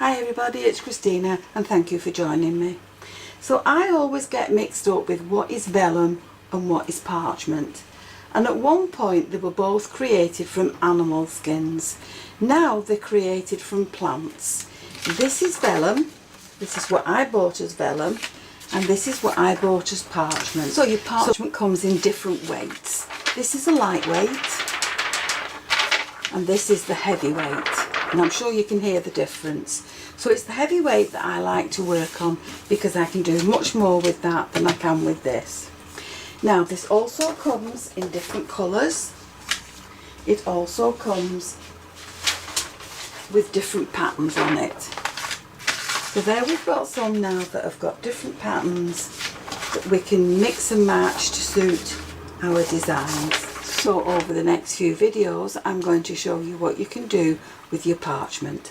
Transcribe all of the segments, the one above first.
Hi everybody, it's Christina and thank you for joining me. So I always get mixed up with what is vellum and what is parchment. And at one point they were both created from animal skins. Now they're created from plants. This is vellum, this is what I bought as vellum, and this is what I bought as parchment. So your parchment comes in different weights. This is a lightweight and this is the heavyweight. And I'm sure you can hear the difference. So it's the heavyweight that I like to work on because I can do much more with that than I can with this. Now this also comes in different colours. It also comes with different patterns on it. So there we've got some now that have got different patterns that we can mix and match to suit our designs. So over the next few videos I'm going to show you what you can do with your parchment,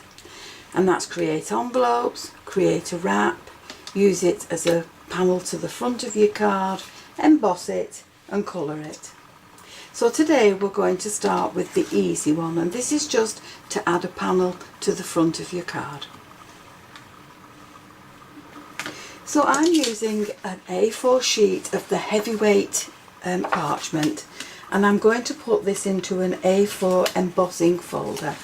and that's create envelopes, create a wrap, use it as a panel to the front of your card, emboss it and colour it. So today we're going to start with the easy one, and this is just to add a panel to the front of your card. So I'm using an A4 sheet of the heavyweight parchment, and I'm going to put this into an A4 embossing folder.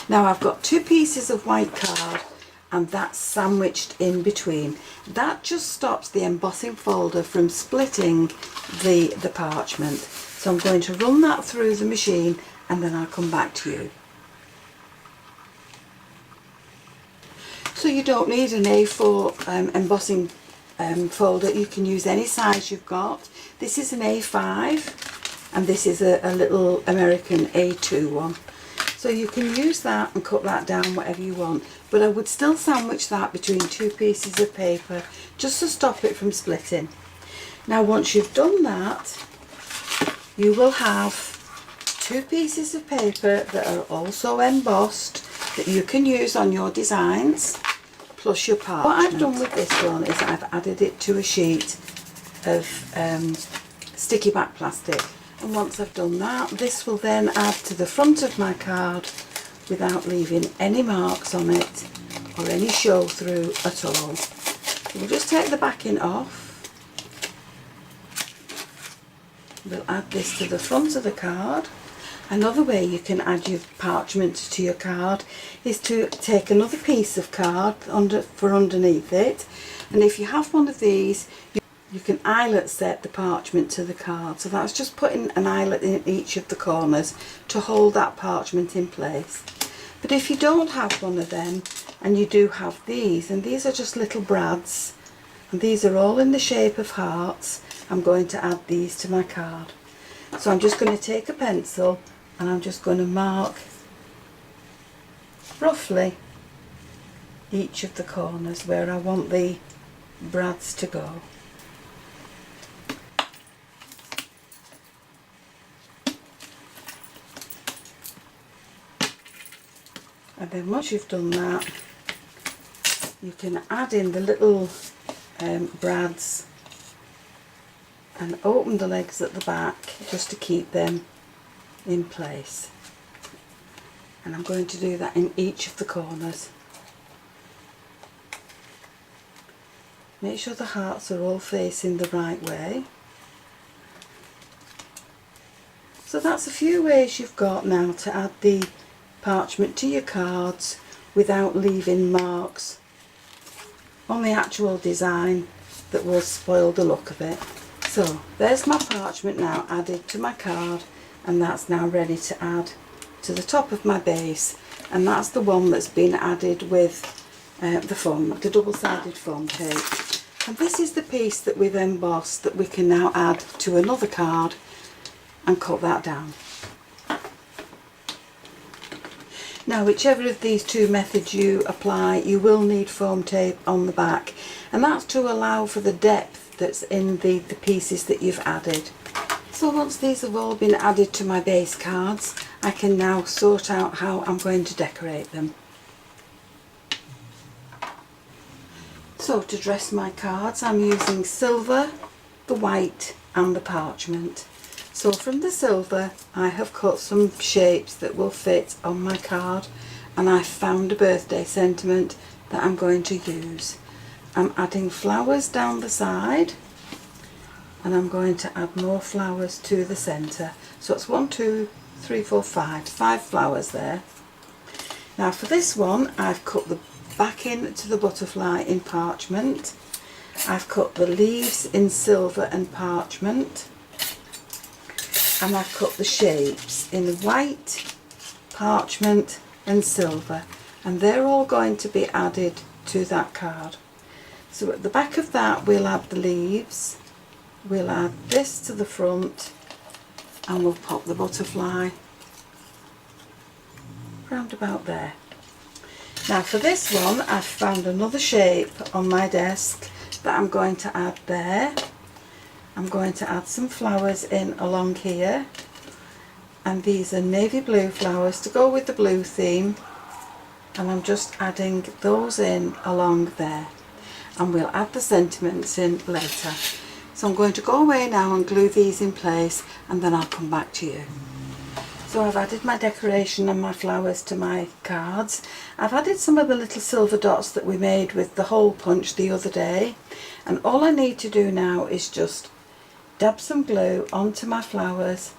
Now I've got two pieces of white card and that's sandwiched in between. That just stops the embossing folder from splitting the parchment. So I'm going to run that through the machine and then I'll come back to you. So you don't need an A4 embossing folder, you can use any size you've got. This is an A5 and this is a little American A2 one. So you can use that and cut that down whatever you want, but I would still sandwich that between two pieces of paper just to stop it from splitting. Now once you've done that, you will have two pieces of paper that are also embossed that you can use on your designs, plus your parchment. What I've done with this one is I've added it to a sheet of sticky back plastic. And once I've done that, this will then add to the front of my card without leaving any marks on it or any show through at all. We'll just take the backing off. We'll add this to the front of the card. Another way you can add your parchment to your card is to take another piece of card for underneath it, and if you have one of these, you can eyelet set the parchment to the card. So that's just putting an eyelet in each of the corners to hold that parchment in place. But if you don't have one of them and you do have these, and these are just little brads, and these are all in the shape of hearts, I'm going to add these to my card. So I'm just going to take a pencil and I'm just going to mark roughly each of the corners where I want the brads to go. And then once you've done that, you can add in the little brads and open the legs at the back just to keep them in place. And I'm going to do that in each of the corners. Make sure the hearts are all facing the right way. So that's a few ways you've got now to add the parchment to your cards without leaving marks on the actual design that will spoil the look of it. So there's my parchment now added to my card, and that's now ready to add to the top of my base, and that's the one that's been added with the double-sided foam tape. And this is the piece that we've embossed that we can now add to another card and cut that down. Now whichever of these two methods you apply, you will need foam tape on the back, and that's to allow for the depth that's in the pieces that you've added. So once these have all been added to my base cards, I can now sort out how I'm going to decorate them. So to dress my cards, I'm using silver, the white and the parchment. So from the silver I have cut some shapes that will fit on my card, and I found a birthday sentiment that I'm going to use. I'm adding flowers down the side, and I'm going to add more flowers to the centre. So it's 1, 2, 3, 4, 5. 5 flowers there. Now for this one, I've cut the backing to the butterfly in Parchment. I've cut the leaves in Silver and Parchment. And I've cut the shapes in White, Parchment and Silver. And they're all going to be added to that card. So at the back of that, we'll add the leaves. We'll add this to the front, and we'll pop the butterfly round about there. Now for this one, I've found another shape on my desk that I'm going to add there. I'm going to add some flowers in along here, and these are navy blue flowers to go with the blue theme, and I'm just adding those in along there, and we'll add the sentiments in later. So I'm going to go away now and glue these in place, and then I'll come back to you. So I've added my decoration and my flowers to my cards. I've added some of the little silver dots that we made with the hole punch the other day, and all I need to do now is just dab some glue onto my flowers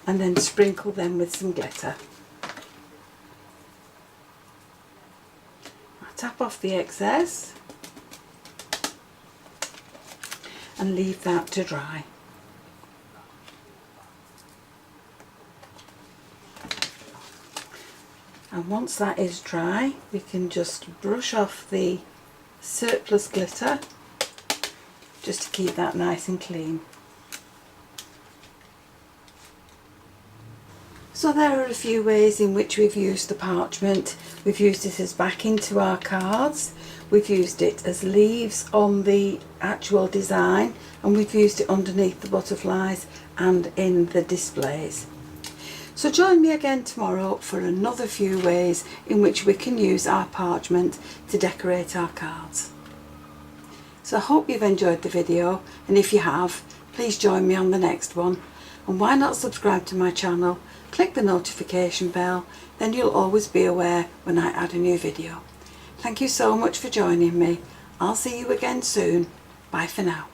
and then sprinkle them with some glitter. I'll tap off the excess and leave that to dry. And once that is dry, we can just brush off the surplus glitter just to keep that nice and clean. So there are a few ways in which we've used the Parchment. We've used it as backing to our cards, we've used it as leaves on the actual design, and we've used it underneath the butterflies and in the displays. So join me again tomorrow for another few ways in which we can use our Parchment to decorate our cards. So I hope you've enjoyed the video, and if you have, please join me on the next one. And why not subscribe to my channel, click the notification bell, then you'll always be aware when I add a new video. Thank you so much for joining me. I'll see you again soon. Bye for now.